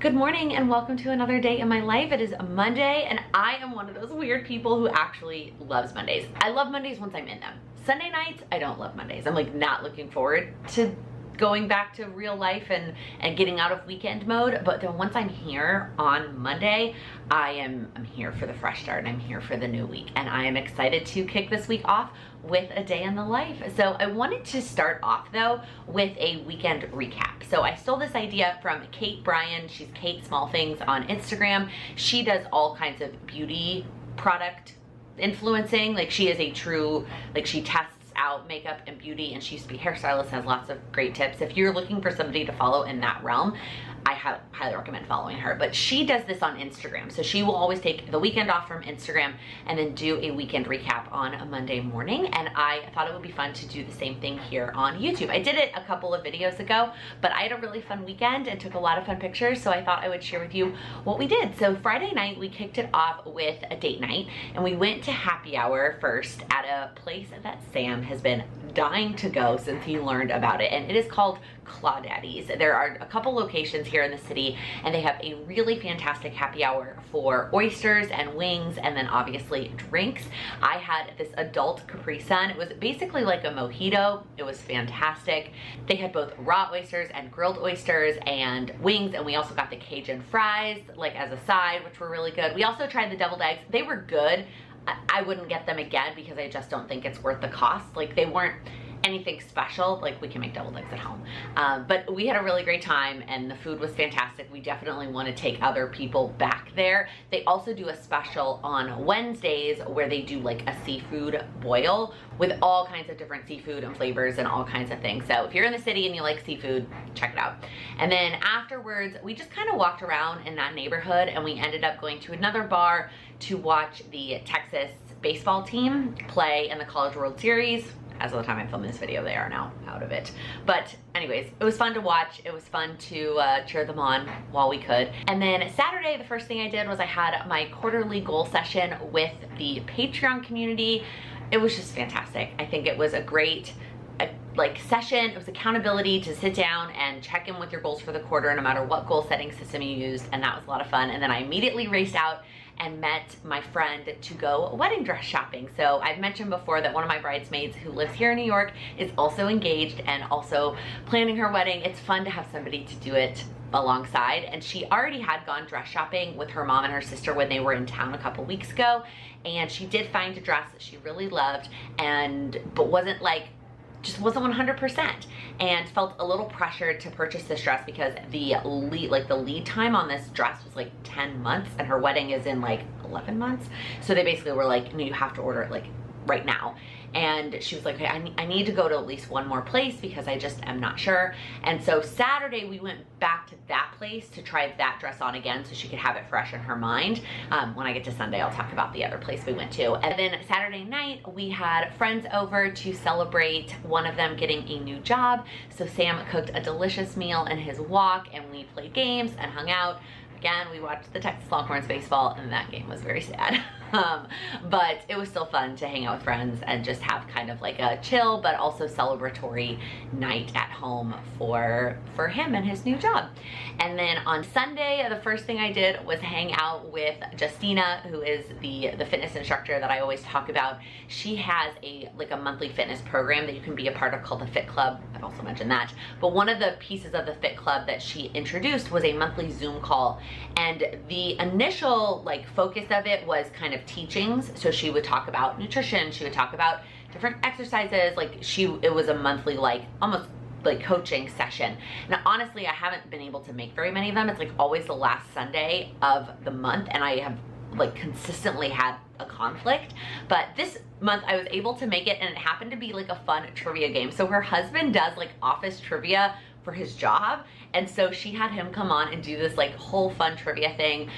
Good morning and welcome to another day in my life. It is a Monday and I am one of those weird people who actually loves Mondays. I love Mondays once I'm in them. Sunday nights, I don't love Mondays. I'm like not looking forward to going back to real life and getting out of weekend mode. But then once I'm here on Monday, I'm here for the fresh start and I'm here for the new week. And I am excited to kick this week off with a day in the life. So I wanted to start off though with a weekend recap. So I stole this idea from Kate Bryan. She's Kate Small Things on Instagram. She does all kinds of beauty product influencing. Like she is a true, like she tests out makeup and beauty, and she used to be a hairstylist, has lots of great tips. If you're looking for somebody to follow in that realm, I highly recommend following her. But she does this on Instagram. So she will always take the weekend off from Instagram and then do a weekend recap on a Monday morning. And I thought it would be fun to do the same thing here on YouTube. I did it a couple of videos ago, but I had a really fun weekend and took a lot of fun pictures. So I thought I would share with you what we did. So Friday night, we kicked it off with a date night and we went to happy hour first at a place that Sam has been dying to go since he learned about it. And it is called Claudaddy's. There are a couple locations here in the city and they have a really fantastic happy hour for oysters and wings and then obviously drinks. I had this adult Capri Sun. It was basically like a mojito. It was fantastic. They had both raw oysters and grilled oysters and wings, and we also got the Cajun fries like as a side, which were really good. We also tried the deviled eggs. They were good. I wouldn't get them again because I just don't think it's worth the cost. Like they weren't anything special. Like we can make deviled eggs at home. But we had a really great time and the food was fantastic. We definitely want to take other people back there. They also do a special on Wednesdays where they do like a seafood boil with all kinds of different seafood and flavors and all kinds of things. So if you're in the city and you like seafood, check it out. And then afterwards, we just kind of walked around in that neighborhood and we ended up going to another bar to watch the Texas baseball team play in the College World Series. As of the time I'm filming this video, they are now out of it. But anyways, it was fun to watch. It was fun to cheer them on while we could. And then Saturday, the first thing I did was I had my quarterly goal session with the Patreon community. It was just fantastic. I think it was a great session. It was accountability to sit down and check in with your goals for the quarter no matter what goal setting system you used, and that was a lot of fun. And then I immediately raced out and met my friend to go wedding dress shopping. So I've mentioned before that one of my bridesmaids who lives here in New York is also engaged and also planning her wedding. It's fun to have somebody to do it alongside, and she already had gone dress shopping with her mom and her sister when they were in town a couple weeks ago, and she did find a dress that she really loved but wasn't just wasn't 100%, and felt a little pressured to purchase this dress because the lead time on this dress was like 10 months and her wedding is in like 11 months. So they basically were like, no, you have to order it like right now. And she was like, okay, I need to go to at least one more place because I just am not sure. And so Saturday we went back to that place to try that dress on again so she could have it fresh in her mind. When I get to Sunday, I'll talk about the other place we went to. And then Saturday night, we had friends over to celebrate one of them getting a new job. So Sam cooked a delicious meal in his walk and we played games and hung out. Again, we watched the Texas Longhorns baseball and that game was very sad. But it was still fun to hang out with friends and just have kind of like a chill but also celebratory night at home for him and his new job. And then on Sunday, the first thing I did was hang out with Justina, who is the fitness instructor that I always talk about. She has a monthly fitness program that you can be a part of called the Fit Club. I've also mentioned that. But one of the pieces of the Fit Club that she introduced was a monthly Zoom call. And the initial focus of it was kind of teachings. So she would talk about nutrition, she would talk about different exercises. It was a monthly almost coaching session. Now honestly, I haven't been able to make very many of them. It's always the last Sunday of the month and I have consistently had a conflict, but this month I was able to make it and it happened to be a fun trivia game. So her husband does office trivia for his job, and so she had him come on and do this whole fun trivia thing.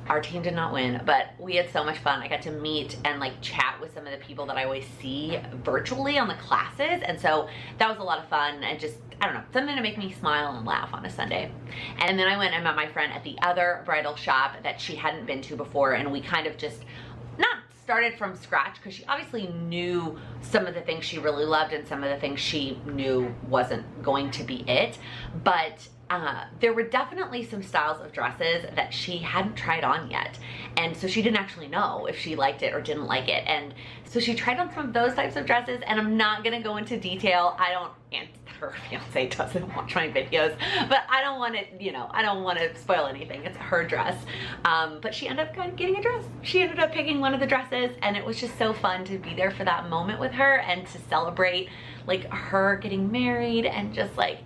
Our team did not win, but we had so much fun. I got to meet and chat with some of the people that I always see virtually on the classes, and so that was a lot of fun and just, I don't know, something to make me smile and laugh on a Sunday. And then I went and met my friend at the other bridal shop that she hadn't been to before, and we kind of just not started from scratch because she obviously knew some of the things she really loved and some of the things she knew wasn't going to be it, but there were definitely some styles of dresses that she hadn't tried on yet. And so she didn't actually know if she liked it or didn't like it. And so she tried on some of those types of dresses, and I'm not gonna go into detail. And her fiance doesn't watch my videos, but I don't want to, you know, I don't want to spoil anything. It's her dress. But she ended up getting a dress. She ended up picking one of the dresses, and it was just so fun to be there for that moment with her and to celebrate like her getting married, and just like,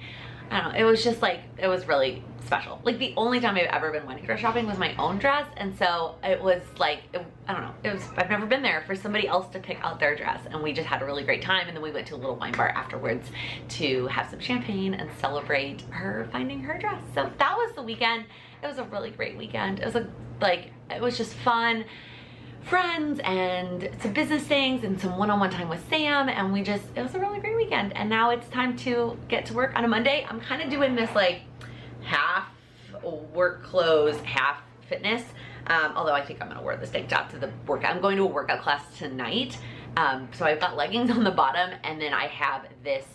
I don't know, it was just like, it was really special. Like the only time I've ever been wedding dress shopping was my own dress, and so it was like, I don't know, it was, I've never been there for somebody else to pick out their dress, and we just had a really great time. And then we went to a little wine bar afterwards to have some champagne and celebrate her finding her dress. So that was the weekend. It was a really great weekend. It was it was just fun. Friends and some business things and some one-on-one time with Sam, and it was a really great weekend. And now it's time to get to work on a Monday. I'm kind of doing this like half work clothes, half fitness. Although I think I'm gonna wear this tank top to the workout. I'm going to a workout class tonight. So I've got leggings on the bottom, and then I have this,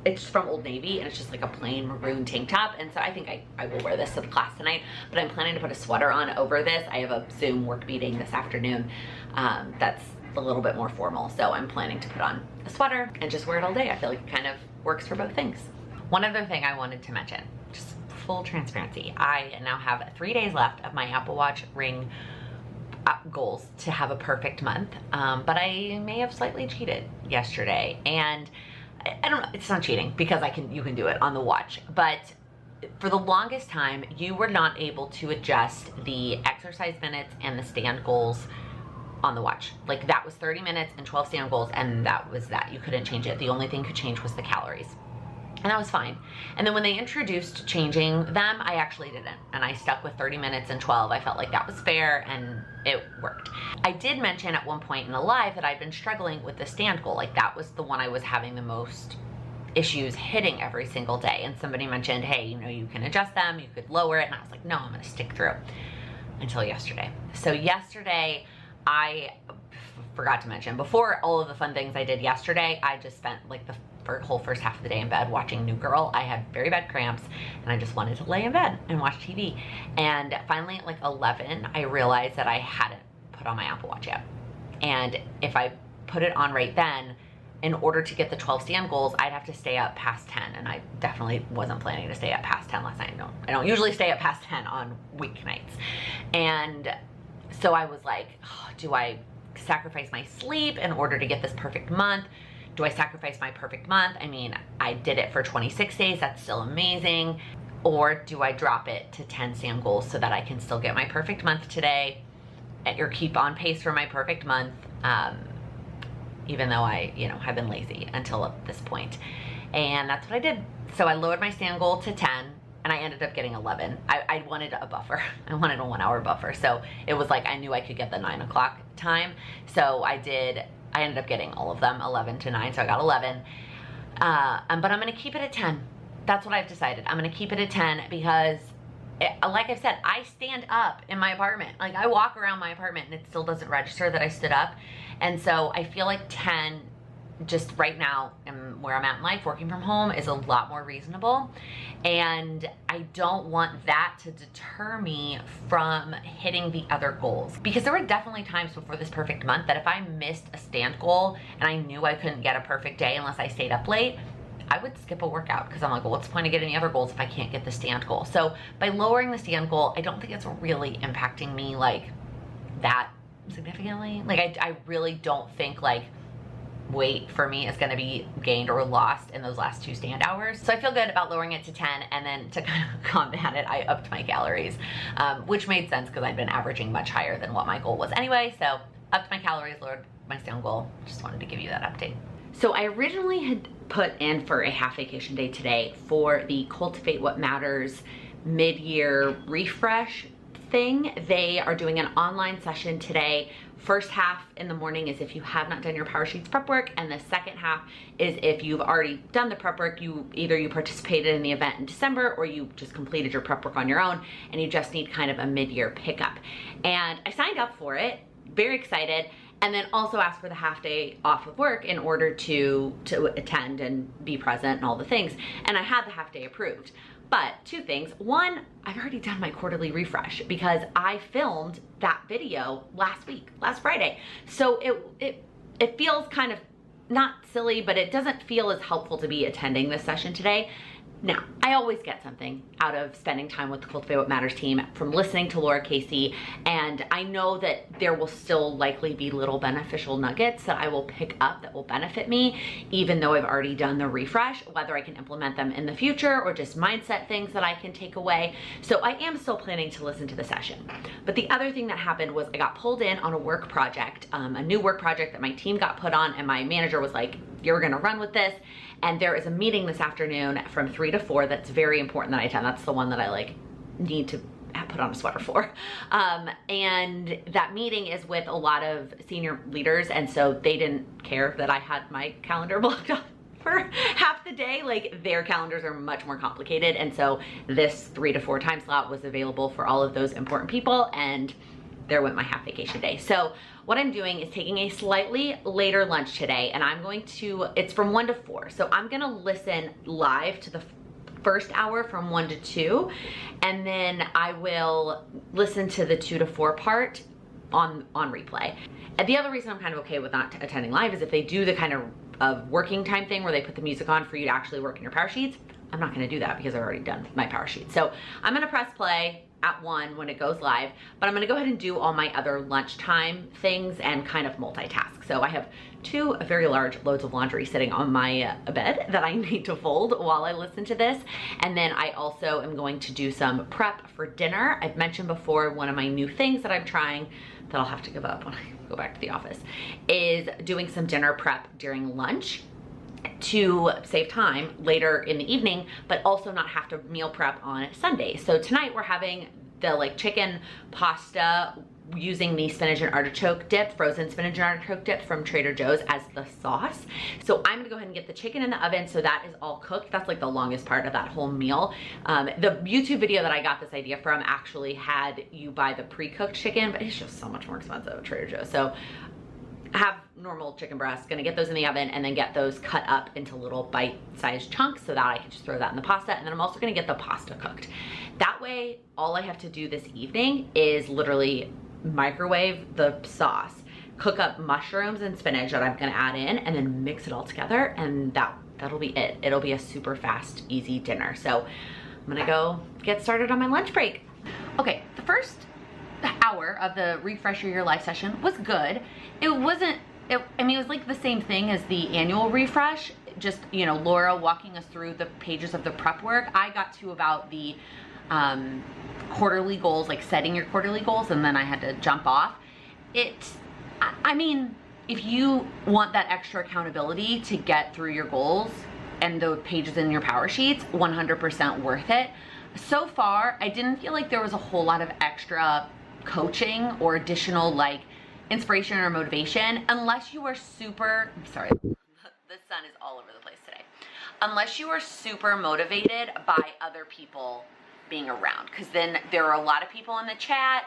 it's from Old Navy, and it's just like a plain maroon tank top. And so I think I will wear this to the class tonight, but I'm planning to put a sweater on over this. I have a Zoom work meeting this afternoon that's a little bit more formal, so I'm planning to put on a sweater and just wear it all day. I feel like it kind of works for both things. One other thing I wanted to mention, just full transparency, I now have 3 days left of my Apple Watch ring goals to have a perfect month, but I may have slightly cheated yesterday, and I don't know, it's not cheating because you can do it on the watch, but for the longest time, you were not able to adjust the exercise minutes and the stand goals on the watch. Like that was 30 minutes and 12 stand goals, and that was that. You couldn't change it. The only thing could change was the calories. And that was fine. And then when they introduced changing them, I actually didn't. And I stuck with 30 minutes and 12. I felt like that was fair, and it worked. I did mention at one point in the live that I'd been struggling with the stand goal. Like that was the one I was having the most issues hitting every single day. And somebody mentioned, hey, you know, you can adjust them, you could lower it. And I was like, no, I'm gonna stick through until yesterday. So yesterday, I forgot to mention, before all of the fun things I did yesterday, I just spent like the whole first half of the day in bed watching New Girl. I had very bad cramps, and I just wanted to lay in bed and watch TV. And finally at like 11, I realized that I hadn't put on my Apple Watch yet. And if I put it on right then, in order to get the 12 stand goals, I'd have to stay up past 10, and I definitely wasn't planning to stay up past 10 last night. I don't usually stay up past 10 on weeknights. And so I was like, oh, do I sacrifice my sleep in order to get this perfect month? Do I sacrifice my perfect month? I mean, I did it for 26 days. That's still amazing. Or do I drop it to 10 stand goals so that I can still get my perfect month today, or keep on pace for my perfect month, even though I, you know, have been lazy until this point. And that's what I did. So I lowered my stand goal to 10, and I ended up getting 11. I wanted a buffer. I wanted a 1 hour buffer. So it was like, I knew I could get the 9 o'clock time. So I ended up getting all of them, 11 to 9, so I got 11. But I'm gonna keep it at 10. That's what I've decided. I'm gonna keep it at 10 because, like I've said, I stand up in my apartment. Like I walk around my apartment and it still doesn't register that I stood up. And so I feel like 10, just right now, and where I'm at in life, working from home, is a lot more reasonable. And I don't want that to deter me from hitting the other goals. Because there were definitely times before this perfect month that if I missed a stand goal and I knew I couldn't get a perfect day unless I stayed up late, I would skip a workout because I'm like, well, what's the point of getting the other goals if I can't get the stand goal? So by lowering the stand goal, I don't think it's really impacting me like that significantly. Like I really don't think like weight for me is going to be gained or lost in those last 2 stand hours. So I feel good about lowering it to 10, and then to kind of combat it, I upped my calories, which made sense because I'd been averaging much higher than what my goal was anyway. So upped my calories, lowered my stand goal. Just wanted to give you that update. So I originally had put in for a half vacation day today for the Cultivate What Matters mid-year refresh thing. They are doing an online session today. First half in the morning is if you have not done your Power Sheets prep work, and the second half is if you've already done the prep work. Either you participated in the event in December, or you just completed your prep work on your own and you just need kind of a mid-year pickup. And I signed up for it, very excited, and then also asked for the half day off of work in order to attend and be present and all the things. And I had the half day approved. But two things. One, I've already done my quarterly refresh because I filmed that video last week, last Friday. So it feels kind of not silly, but it doesn't feel as helpful to be attending this session today. Now, I always get something out of spending time with the Cultivate What Matters team from listening to Laura Casey, and I know that there will still likely be little beneficial nuggets that I will pick up that will benefit me, even though I've already done the refresh, whether I can implement them in the future or just mindset things that I can take away. So I am still planning to listen to the session. But the other thing that happened was I got pulled in on a work project, a new work project that my team got put on, and my manager was like, "You're gonna run with this." And there is a meeting this afternoon from 3 to 4 that's very important that I attend. That's the one that I like need to put on a sweater for. And that meeting is with a lot of senior leaders, and so they didn't care that I had my calendar blocked off for half the day. Like, their calendars are much more complicated, and so this 3 to 4 time slot was available for all of those important people, and there went my half vacation day. So what I'm doing is taking a slightly later lunch today, and I'm going to, it's from 1 to 4. So I'm gonna listen live to the first hour from 1 to 2, and then I will listen to the 2 to 4 part on replay. And the other reason I'm kind of okay with not attending live is if they do the kind of working time thing where they put the music on for you to actually work in your power sheets. I'm not gonna do that because I've already done my power sheet. So I'm gonna press play at 1 when it goes live, but I'm gonna go ahead and do all my other lunchtime things and kind of multitask. So I have 2 very large loads of laundry sitting on my bed that I need to fold while I listen to this. And then I also am going to do some prep for dinner. I've mentioned before, one of my new things that I'm trying that I'll have to give up when I go back to the office is doing some dinner prep during lunch to save time later in the evening, but also not have to meal prep on Sunday. So tonight we're having the like chicken pasta using the spinach and artichoke dip, frozen spinach and artichoke dip from Trader Joe's as the sauce. So I'm gonna go ahead and get the chicken in the oven so that is all cooked. That's like the longest part of that whole meal. The YouTube video that I got this idea from actually had you buy the pre-cooked chicken, but it's just so much more expensive at Trader Joe's. So I have normal chicken breasts, gonna get those in the oven and then get those cut up into little bite-sized chunks so that I can just throw that in the pasta. And then I'm also gonna get the pasta cooked. That way, all I have to do this evening is literally microwave the sauce, cook up mushrooms and spinach that I'm gonna add in, and then mix it all together, and that'll be it. It'll be a super fast, easy dinner. So I'm gonna go get started on my lunch break. Okay, the first hour of the Refresh Your Life session was good. It wasn't, I mean, it was like the same thing as the annual refresh, just, you know, Laura walking us through the pages of the prep work. I got to about the quarterly goals, like setting your quarterly goals, and then I had to jump off. I mean, if you want that extra accountability to get through your goals and the pages in your power sheets, 100% worth it. So far, I didn't feel like there was a whole lot of extra coaching or additional like inspiration or motivation, unless you are super, I'm sorry, the sun is all over the place today. Unless you are super motivated by other people being around, because then there are a lot of people in the chat,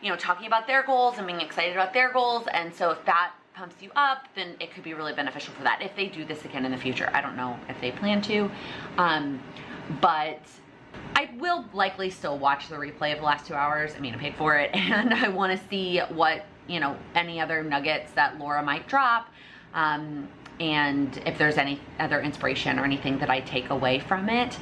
you know, talking about their goals and being excited about their goals. And so if that pumps you up, then it could be really beneficial for that if they do this again in the future. I don't know if they plan to, but I will likely still watch the replay of the last 2 hours. I mean, I paid for it, and I want to see what, you know, any other nuggets that Laura might drop, and if there's any other inspiration or anything that I take away from it.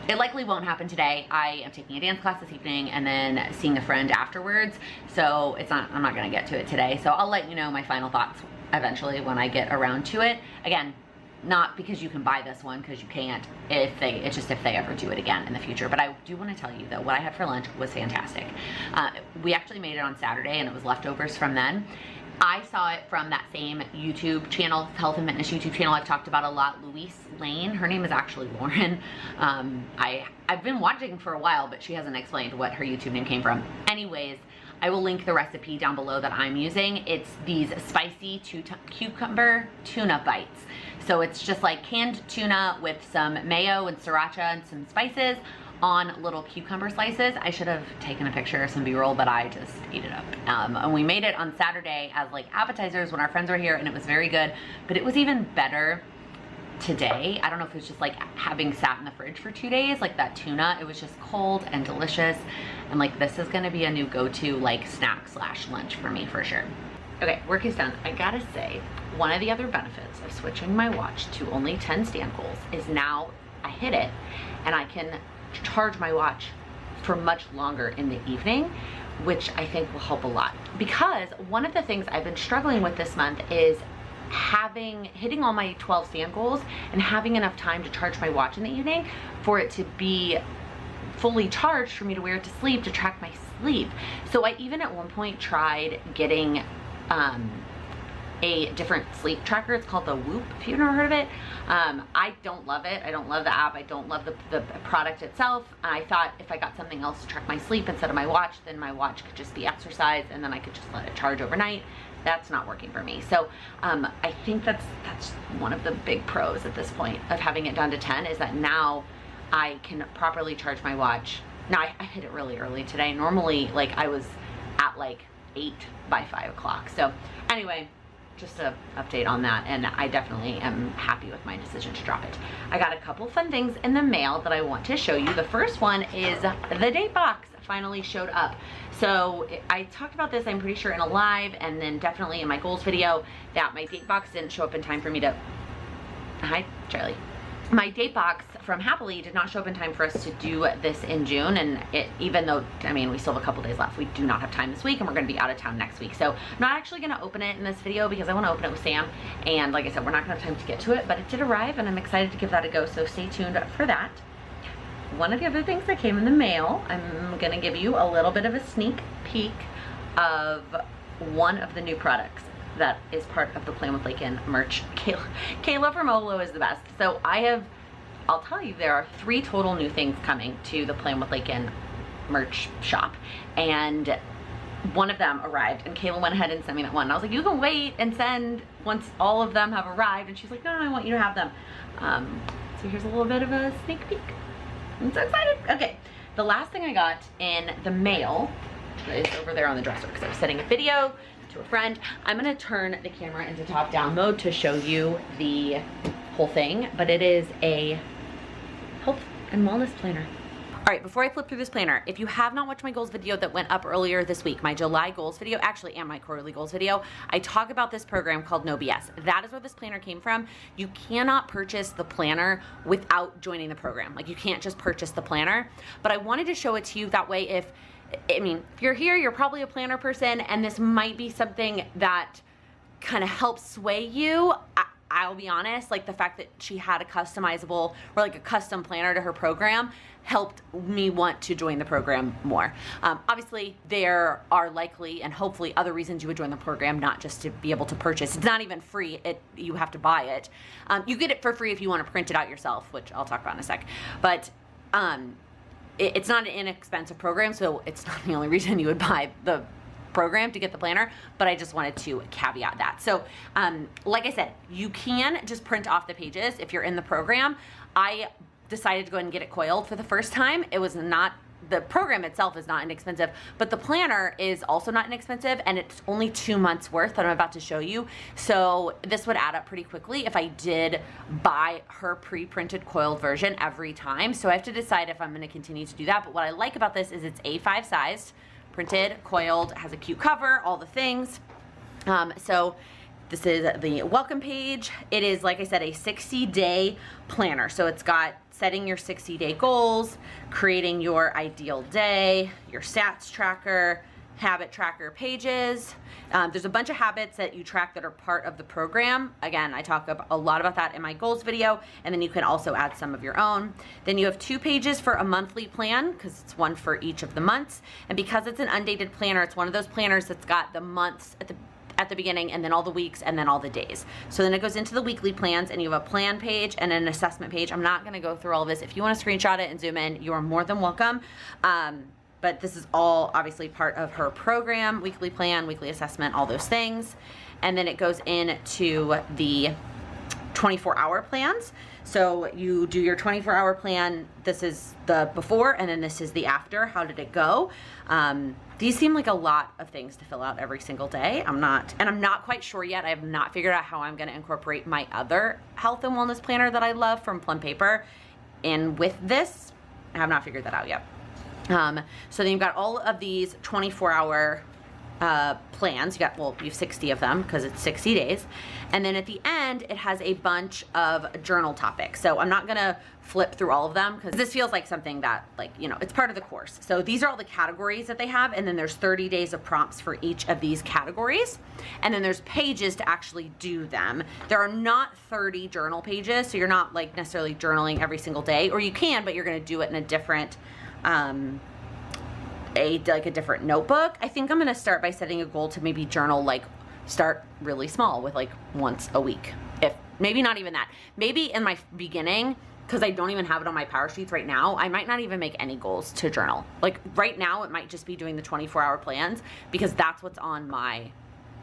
It likely won't happen today. I am taking a dance class this evening and then seeing a friend afterwards, so I'm not gonna get to it today. So I'll let you know my final thoughts eventually when I get around to it. Again, not because you can buy this one, because you can't, it's just if they ever do it again in the future. But I do want to tell you that what I had for lunch was fantastic. We actually made it on Saturday, and it was leftovers from then. I saw it from that same YouTube channel, Health and Fitness YouTube channel I've talked about a lot, Louise Lane. Her name is actually Lauren. I've been watching for a while, but she hasn't explained what her YouTube name came from. Anyways, I will link the recipe down below that I'm using. It's these spicy cucumber tuna bites. So it's just like canned tuna with some mayo and sriracha and some spices on little cucumber slices. I should have taken a picture of some B-roll, but I just ate it up. And we made it on Saturday as like appetizers when our friends were here, and it was very good. But it was even better today. I don't know if it was just like having sat in the fridge for 2 days, like that tuna, it was just cold and delicious. And like, this is gonna be a new go-to like snack / lunch for me for sure. Okay, work is done. I gotta say, one of the other benefits of switching my watch to only 10 stand goals is now I hit it and I can charge my watch for much longer in the evening, which I think will help a lot. Because one of the things I've been struggling with this month is hitting all my 12 stand goals and having enough time to charge my watch in the evening for it to be fully charged for me to wear it to sleep, to track my sleep. So I even at one point tried getting a different sleep tracker. It's called the Whoop, if you've never heard of it. I don't love it. I don't love the app. I don't love the product itself. I thought if I got something else to track my sleep instead of my watch, then my watch could just be exercise and then I could just let it charge overnight. That's not working for me. So I think that's one of the big pros at this point of having it down to 10 is that now I can properly charge my watch. Now I hit it really early today. Normally like I was at like 8 by 5 o'clock. So anyway, just an update on that, and I definitely am happy with my decision to drop it. I got a couple fun things in the mail that I want to show you. The first one is the date box finally showed up. So I talked about this, I'm pretty sure, in a live, and then definitely in my goals video, that my date box didn't show up in time for me to... Hi, Charlie. My date box from Happily did not show up in time for us to do this in June, and even though, I mean, we still have a couple days left, we do not have time this week, and we're gonna be out of town next week. So I'm not actually gonna open it in this video because I wanna open it with Sam, and like I said, we're not gonna have time to get to it, but it did arrive, and I'm excited to give that a go, so stay tuned for that. One of the other things that came in the mail, I'm gonna give you a little bit of a sneak peek of one of the new products that is part of the Plan with Laken merch. Kayla from Olo is the best. So I'll tell you, there are 3 total new things coming to the Plan with Laken merch shop. And one of them arrived, and Kayla went ahead and sent me that one. And I was like, you can wait and send once all of them have arrived. And she's like, no, I want you to have them. So here's a little bit of a sneak peek. I'm so excited. Okay, the last thing I got in the mail is over there on the dresser because I was sending a video to a friend. I'm gonna turn the camera into top-down mode to show you the whole thing, but it is a health and wellness planner. All right, before I flip through this planner, if you have not watched my goals video that went up earlier this week, my July goals video, actually, and my quarterly goals video, I talk about this program called No BS. That is where this planner came from. You cannot purchase the planner without joining the program. Like, you can't just purchase the planner, but I wanted to show it to you that way. If you're here, you're probably a planner person, and this might be something that kind of helps sway you. I'll be honest, like the fact that she had a customizable or like a custom planner to her program helped me want to join the program more. Obviously, there are likely and hopefully other reasons you would join the program, not just to be able to purchase. It's not even free. You have to buy it. You get it for free if you want to print it out yourself, which I'll talk about in a sec. But it's not an inexpensive program, so it's not the only reason you would buy the program to get the planner, but I just wanted to caveat that. So like I said, you can just print off the pages if you're in the program. I decided to go ahead and get it coiled for the first time. It was not, the program itself is not inexpensive, but the planner is also not inexpensive, and it's only 2 months worth that I'm about to show you. So this would add up pretty quickly if I did buy her pre-printed coiled version every time. So I have to decide if I'm going to continue to do that. But what I like about this is it's A5 sized, printed, coiled, has a cute cover, all the things. So this is the welcome page. It is, like I said, a 60-day planner. So it's got setting your 60-day goals, creating your ideal day, your stats tracker, habit tracker pages. There's a bunch of habits that you track that are part of the program. Again, I talk a lot about that in my goals video, and then you can also add some of your own. Then you have 2 pages for a monthly plan, because it's one for each of the months. And because it's an undated planner, it's one of those planners that's got the months at the beginning, and then all the weeks, and then all the days. So then it goes into the weekly plans, and you have a plan page and an assessment page. I'm not gonna go through all of this. If you wanna screenshot it and zoom in, you are more than welcome. But this is all obviously part of her program, weekly plan, weekly assessment, all those things. And then it goes into the 24-hour plans. So you do your 24-hour plan. This is the before, and then this is the after. How did it go? These seem like a lot of things to fill out every single day. I'm not quite sure yet. I have not figured out how I'm gonna incorporate my other health and wellness planner that I love from Plum Paper in with this. I have not figured that out yet. So then you've got all of these 24-hour plans. You have 60 of them because it's 60 days. And then at the end, it has a bunch of journal topics. So I'm not gonna flip through all of them because this feels like something that, like, you know, it's part of the course. So these are all the categories that they have, and then there's 30 days of prompts for each of these categories. And then there's pages to actually do them. There are not 30 journal pages, so you're not like necessarily journaling every single day, or you can, but you're gonna do it in a different, a different notebook. I think I'm gonna start by setting a goal to maybe journal, like start really small with like once a week. If maybe not even that. Maybe in my beginning, because I don't even have it on my power sheets right now, I might not even make any goals to journal. Like right now, it might just be doing the 24-hour plans because that's what's on my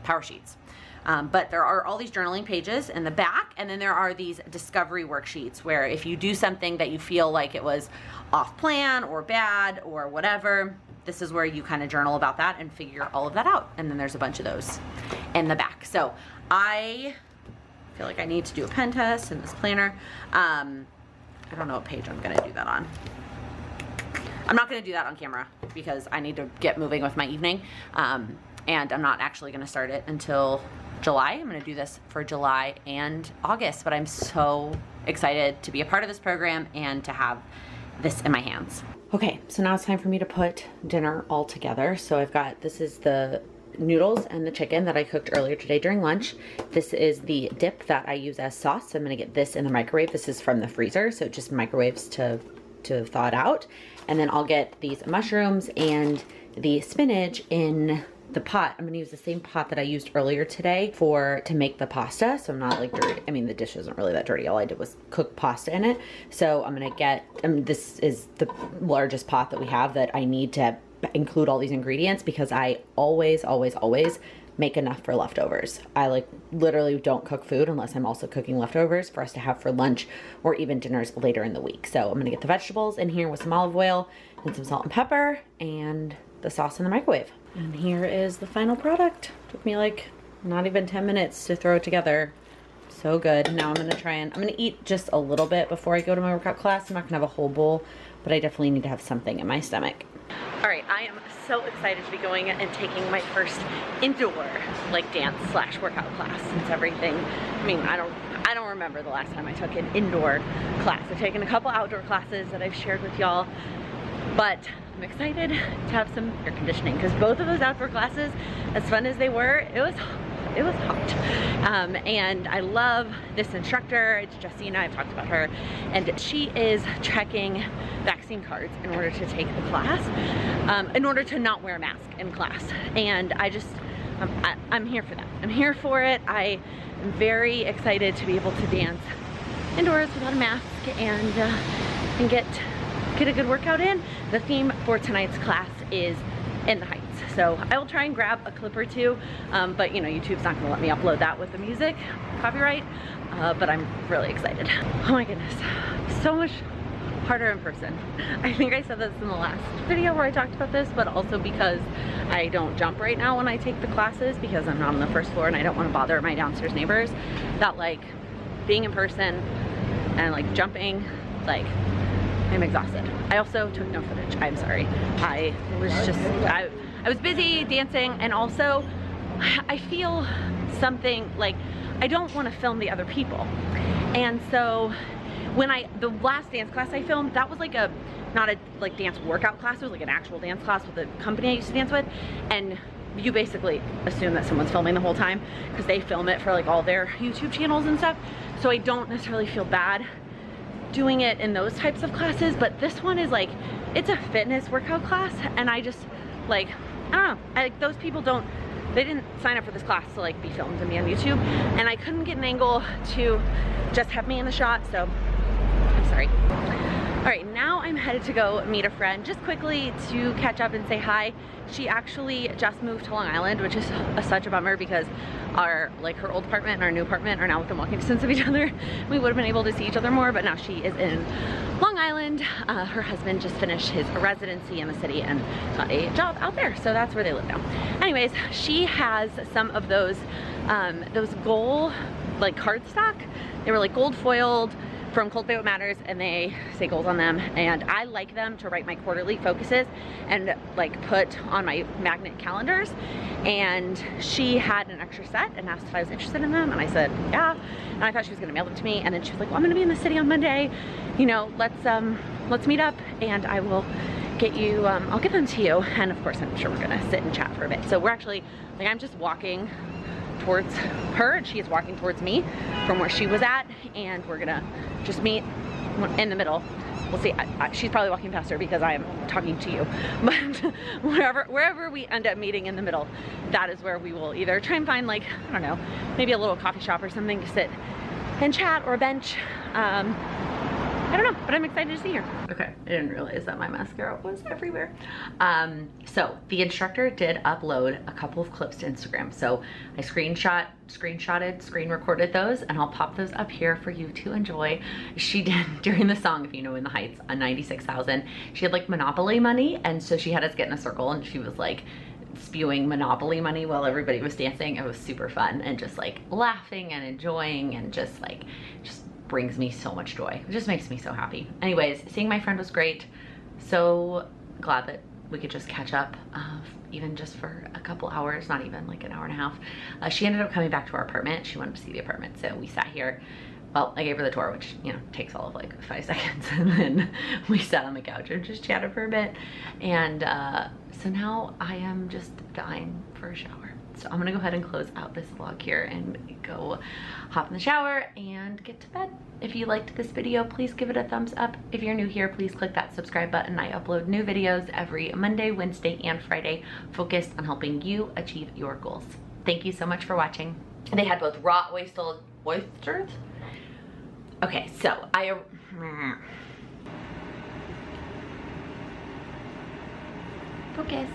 power sheets. But there are all these journaling pages in the back, and then there are these discovery worksheets where if you do something that you feel like it was off plan or bad or whatever, this is where you kind of journal about that and figure all of that out. And then there's a bunch of those in the back. So I feel like I need to do a pen test in this planner. I don't know what page I'm gonna do that on. I'm not gonna do that on camera because I need to get moving with my evening. And I'm not actually gonna start it until July. I'm gonna do this for July and August, but I'm so excited to be a part of this program and to have this in my hands. Okay, so now it's time for me to put dinner all together. So I've got, this is the noodles and the chicken that I cooked earlier today during lunch. This is the dip that I use as sauce. So I'm gonna get this in the microwave. This is from the freezer, so it just microwaves to thaw it out. And then I'll get these mushrooms and the spinach in the pot. I'm gonna use the same pot that I used earlier today to make the pasta, so I'm not like dirty. I mean, the dish isn't really that dirty. All I did was cook pasta in it. So I'm gonna get, this is the largest pot that we have that I need to include all these ingredients because I always make enough for leftovers. I like literally don't cook food unless I'm also cooking leftovers for us to have for lunch or even dinners later in the week. So I'm gonna get the vegetables in here with some olive oil and some salt and pepper and the sauce in the microwave. And here is the final product. Took me like not even 10 minutes to throw it together. So good. Now I'm gonna eat just a little bit before I go to my workout class. I'm not gonna have a whole bowl, but I definitely need to have something in my stomach. All right, I am so excited to be going and taking my first indoor like dance / workout class since everything. I mean, I don't remember the last time I took an indoor class. I've taken a couple outdoor classes that I've shared with y'all, but I'm excited to have some air conditioning because both of those outdoor classes, as fun as they were, it was hot. And I love this instructor. It's Jessina, I've talked about her, and she is checking vaccine cards in order to take the class, in order to not wear a mask in class. And I'm here for that. I'm here for it. I am very excited to be able to dance indoors without a mask and get a good workout in. The theme for tonight's class is in the heights. So I will try and grab a clip or two, but you know, YouTube's not gonna let me upload that with the music, copyright, but I'm really excited. Oh my goodness, so much harder in person. I think I said this in the last video where I talked about this, but also because I don't jump right now when I take the classes because I'm not on the first floor and I don't wanna bother my downstairs neighbors, that like being in person and like jumping, like I'm exhausted. I also took no footage. I'm sorry. I was busy dancing, and also I feel something like I don't want to film the other people. And so when the last dance class I filmed, that was like not a like dance workout class, it was like an actual dance class with a company I used to dance with, and you basically assume that someone's filming the whole time because they film it for like all their YouTube channels and stuff. So I don't necessarily feel bad doing it in those types of classes, but this one is like, it's a fitness workout class, and I just like, I don't know, those people they didn't sign up for this class to like be filmed and be on YouTube, and I couldn't get an angle to just have me in the shot, so I'm sorry. All right, now I'm headed to go meet a friend just quickly to catch up and say hi. She actually just moved to Long Island, which is such a bummer because our, like, her old apartment and our new apartment are now within walking distance of each other. We would have been able to see each other more, but now she is in Long Island. Her husband just finished his residency in the city and got a job out there, so that's where they live now. Anyways, she has some of those gold, like, cardstock. They were like gold foiled from Cultivate What Matters, and they say gold on them, and I like them to write my quarterly focuses and like put on my magnet calendars. And she had an extra set and asked if I was interested in them, and I said yeah, and I thought she was gonna mail them to me, and then she was like, well, I'm gonna be in the city on Monday, you know, let's meet up and I will get you, I'll give them to you. And of course I'm sure we're gonna sit and chat for a bit. So we're actually, like, I'm just walking towards her and she is walking towards me from where she was at, and we're gonna just meet in the middle. We'll see. She's probably walking faster because I am talking to you, but wherever we end up meeting in the middle, that is where we will either try and find, like, I don't know, maybe a little coffee shop or something to sit and chat, or a bench. I don't know, but I'm excited to see her. Okay, I didn't realize that my mascara was everywhere. So the instructor did upload a couple of clips to Instagram. So I screen recorded those, and I'll pop those up here for you to enjoy. She did, during the song, if you know In the Heights, on 96,000, she had like Monopoly money, and so she had us get in a circle and she was like spewing Monopoly money while everybody was dancing. It was super fun, and just like laughing and enjoying, and just brings me so much joy. It just makes me so happy. Anyways, seeing my friend was great. So glad that we could just catch up, even just for a couple hours, not even like an hour and a half. She ended up coming back to our apartment. She wanted to see the apartment, so we sat here. Well, I gave her the tour, which, you know, takes all of like 5 seconds, and then we sat on the couch and just chatted for a bit. And so now I am just dying for a shower. So I'm gonna go ahead and close out this vlog here and go hop in the shower and get to bed. If you liked this video, please give it a thumbs up. If you're new here, please click that subscribe button. I upload new videos every Monday, Wednesday, and Friday focused on helping you achieve your goals. Thank you so much for watching. They had both raw oysters. Okay, so focus.